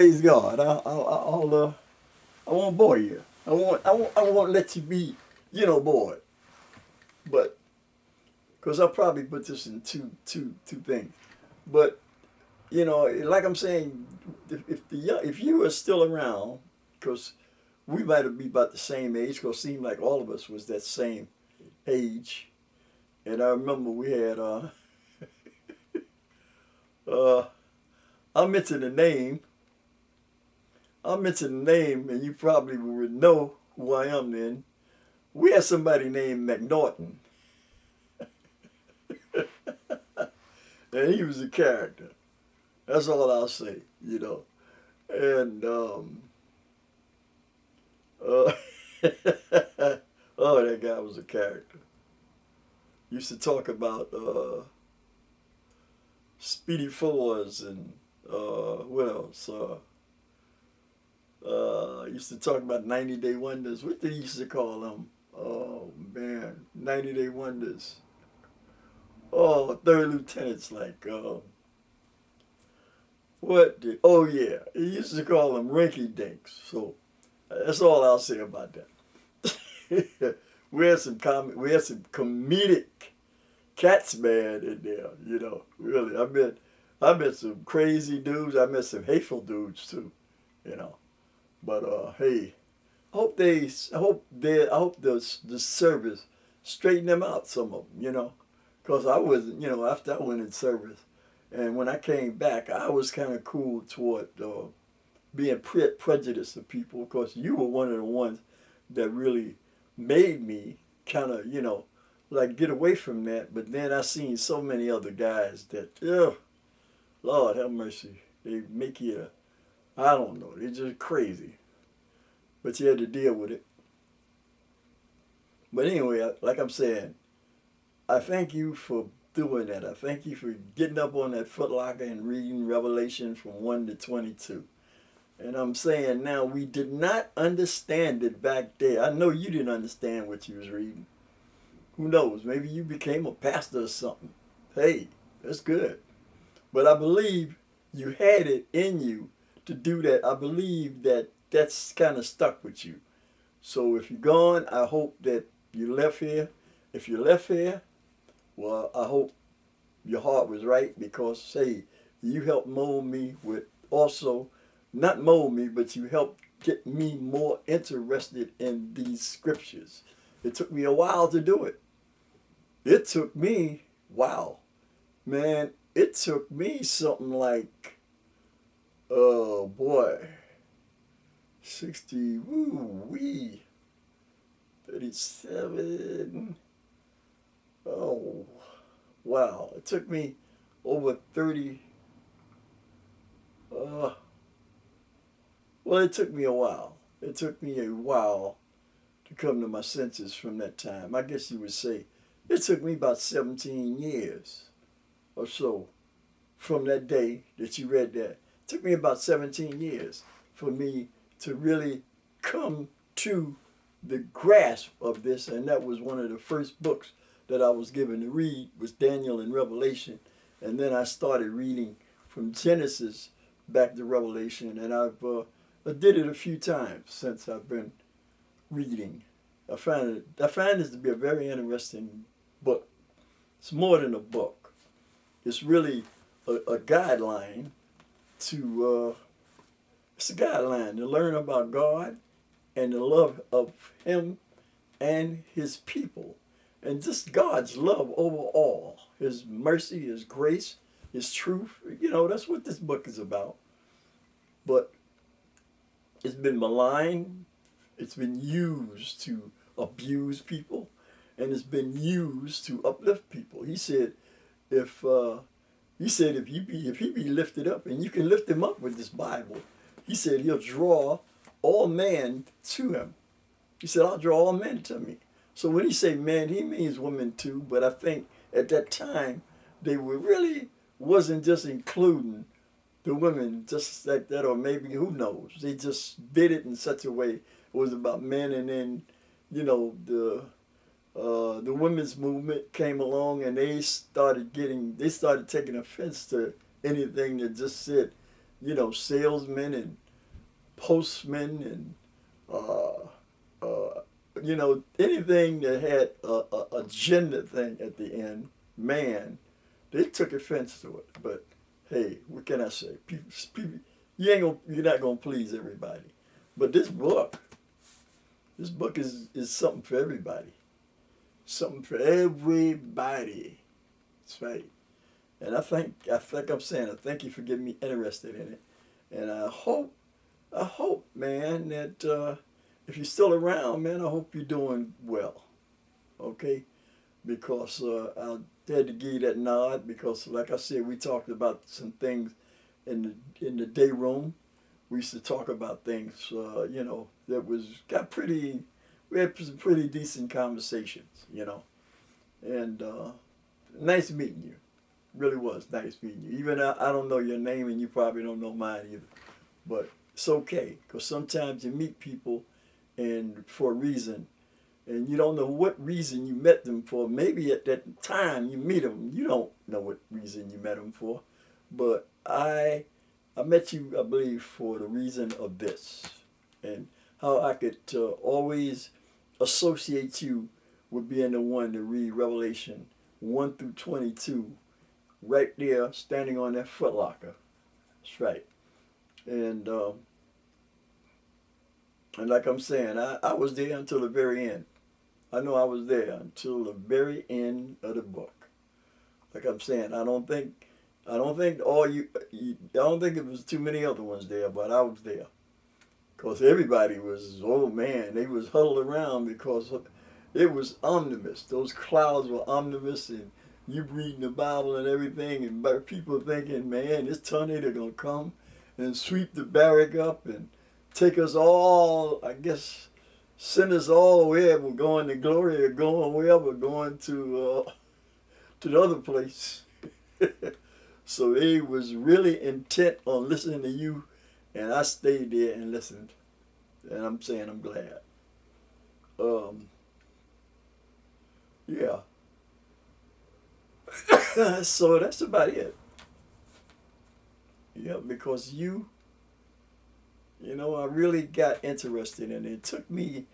Praise God. I won't bore you. I won't let you be, bored. But because I'll probably put this in two things. But like I'm saying, if you were still around, because we might have been about the same age, because it seemed like all of us was that same age. And I remember we had uh I mentioned the name. I mentioned the name, and you probably would know who I am then. We had somebody named McNaughton, and he was a character. That's all I'll say. And uh, oh, that guy was a character. Used to talk about Speedy Fours and what else? Used to talk about 90 Day Wonders. What did he used to call them? Oh man, 90 Day Wonders. Oh, third lieutenants like what did? Oh yeah, he used to call them rinky dinks. So that's all I'll say about that. We had some comedic cats man in there. Really. I met some crazy dudes. I met some hateful dudes too. You know, but hey, I hope the service straighten them out. Some of them. Cause I wasn't. After I went in service, and when I came back, I was kind of cool toward being prejudiced of people. Cause you were one of the ones that really made me kind of like get away from that. But then I seen so many other guys that, Lord have mercy, they make you, I don't know, they're just crazy. But you had to deal with it. But anyway, like I'm saying, I thank you for doing that. I thank you for getting up on that footlocker and reading Revelation from 1 to 22. And I'm saying now, we did not understand it back there. I know you didn't understand what you was reading. Who knows? Maybe you became a pastor or something. Hey, that's good. But I believe you had it in you to do that. I believe that that's kind of stuck with you. So if you're gone, I hope that you left here. If you left here, well, I hope your heart was right because, hey, you helped mold me with also, not mold me, but you helped get me more interested in these scriptures. It took me a while to do it. It took me, wow, man, it took me something like, oh boy, 60, woo wee, 37. Oh, wow. It took me over 30. Uh, well, it took me a while. It took me a while to come to my senses from that time. I guess you would say it took me about 17 years or so from that day that you read that. It took me about 17 years for me to really come to the grasp of this, and that was one of the first books that I was given to read was Daniel and Revelation, and then I started reading from Genesis back to Revelation, and I did it a few times since I've been reading. I find this to be a very interesting book. It's more than a book. It's really a guideline to it's a guideline to learn about God and the love of Him and His people, and just God's love overall, His mercy, His grace, His truth. That's what this book is about. But it's been maligned. It's been used to abuse people, and it's been used to uplift people. If he said if he be lifted up, and you can lift him up with this Bible, he said he'll draw all men to him. He said, I'll draw all men to me. So when he say men, he means women too. But I think at that time they were really wasn't just including the women just like that, or maybe who knows? They just did it in such a way. It was about men, and then the women's movement came along, and they started taking offense to anything that just said salesmen and postmen and anything that had a gender thing at the end, man, they took offense to it. But hey, what can I say? People, you're not gonna please everybody. But this book is something for everybody. Something for everybody. That's right. And I think I'm saying I thank you for getting me interested in it. And I hope, man, that if you're still around, man, I hope you're doing well. Okay? Because I had to give you that nod because, like I said, we talked about some things in the day room. We used to talk about things, that got pretty. We had some pretty decent conversations. And nice meeting you. Really was nice meeting you. Even I don't know your name and you probably don't know mine either. But it's okay because sometimes you meet people and for a reason and you don't know what reason you met them for. Maybe at that time you meet them, you don't know what reason you met them for. But I met you, I believe, for the reason of this and how I could always associate you with being the one to read Revelation 1 through 22 right there standing on that footlocker. That's right. And like I'm saying, I was there until the very end. I know I was there until the very end of the book. Like I'm saying, I don't think I don't think it was too many other ones there, but I was there. Because everybody was, oh man, they was huddled around because it was omnibus. Those clouds were omnibus and you reading the Bible and everything and people thinking, man, this tornado gonna come and sweep the barrack up and take us all, I guess, send us all where we're going to glory or going wherever, going to the other place. So they was really intent on listening to you, and I stayed there and listened. And I'm saying I'm glad. Yeah. So that's about it. Yeah, because I really got interested in it. It took me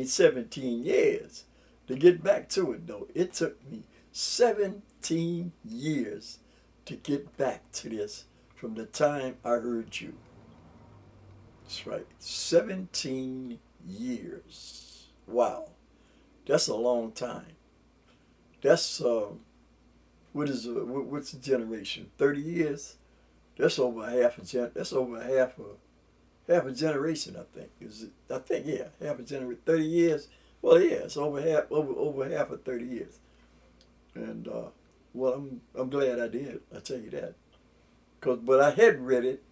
17 years to get back to it, though. It took me 17 years to get back to this from the time I heard you. That's right, 17 years. Wow, that's a long time. That's what's the generation? 30 years. That's over half a gen. That's over half a generation. I think is it? I think yeah, half a generation. 30 years. Well, yeah, it's over half of 30 years. And well, I'm glad I did. I tell you that. But I had read it.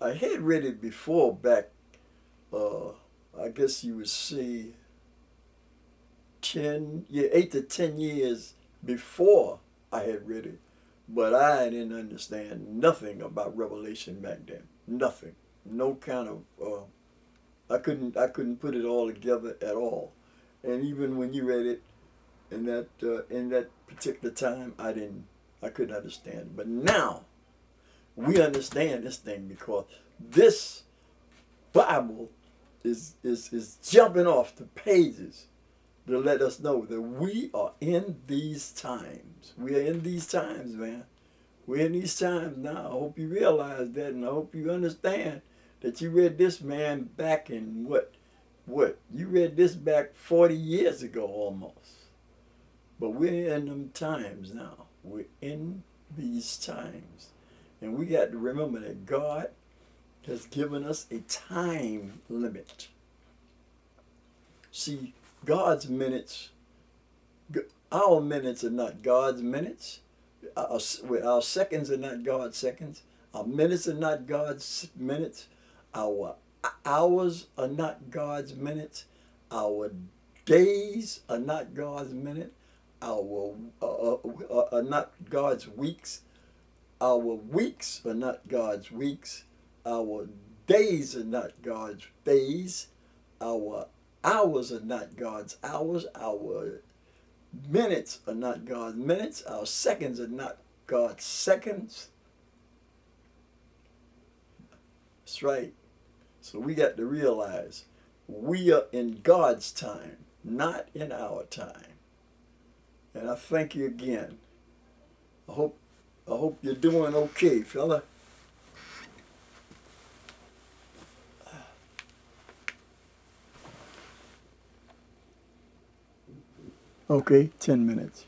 I had read it before back. Uh, I guess you would say 8 to 10 years before I had read it, but I didn't understand nothing about Revelation back then. Nothing. No kind of. I couldn't put it all together at all. And even when you read it in that particular time, I couldn't understand it. But now we understand this thing because this Bible is jumping off the pages to let us know that we are in these times. We are in these times, man. We're in these times now. I hope you realize that, and I hope you understand that you read this, man, back in what? You read this back 40 years ago almost. But we're in them times now. We're in these times. And we got to remember that God has given us a time limit. See, God's minutes, our minutes are not God's minutes. Our seconds are not God's seconds. Our minutes are not God's minutes. Our hours are not God's minutes. Our days are not God's minute. Are not God's weeks. Our weeks are not God's weeks. Our days are not God's days. Our hours are not God's hours. Our minutes are not God's minutes. Our seconds are not God's seconds. That's right. So we got to realize we are in God's time, not in our time. And I thank you again. I hope you're doing okay, fella. Okay, 10 minutes.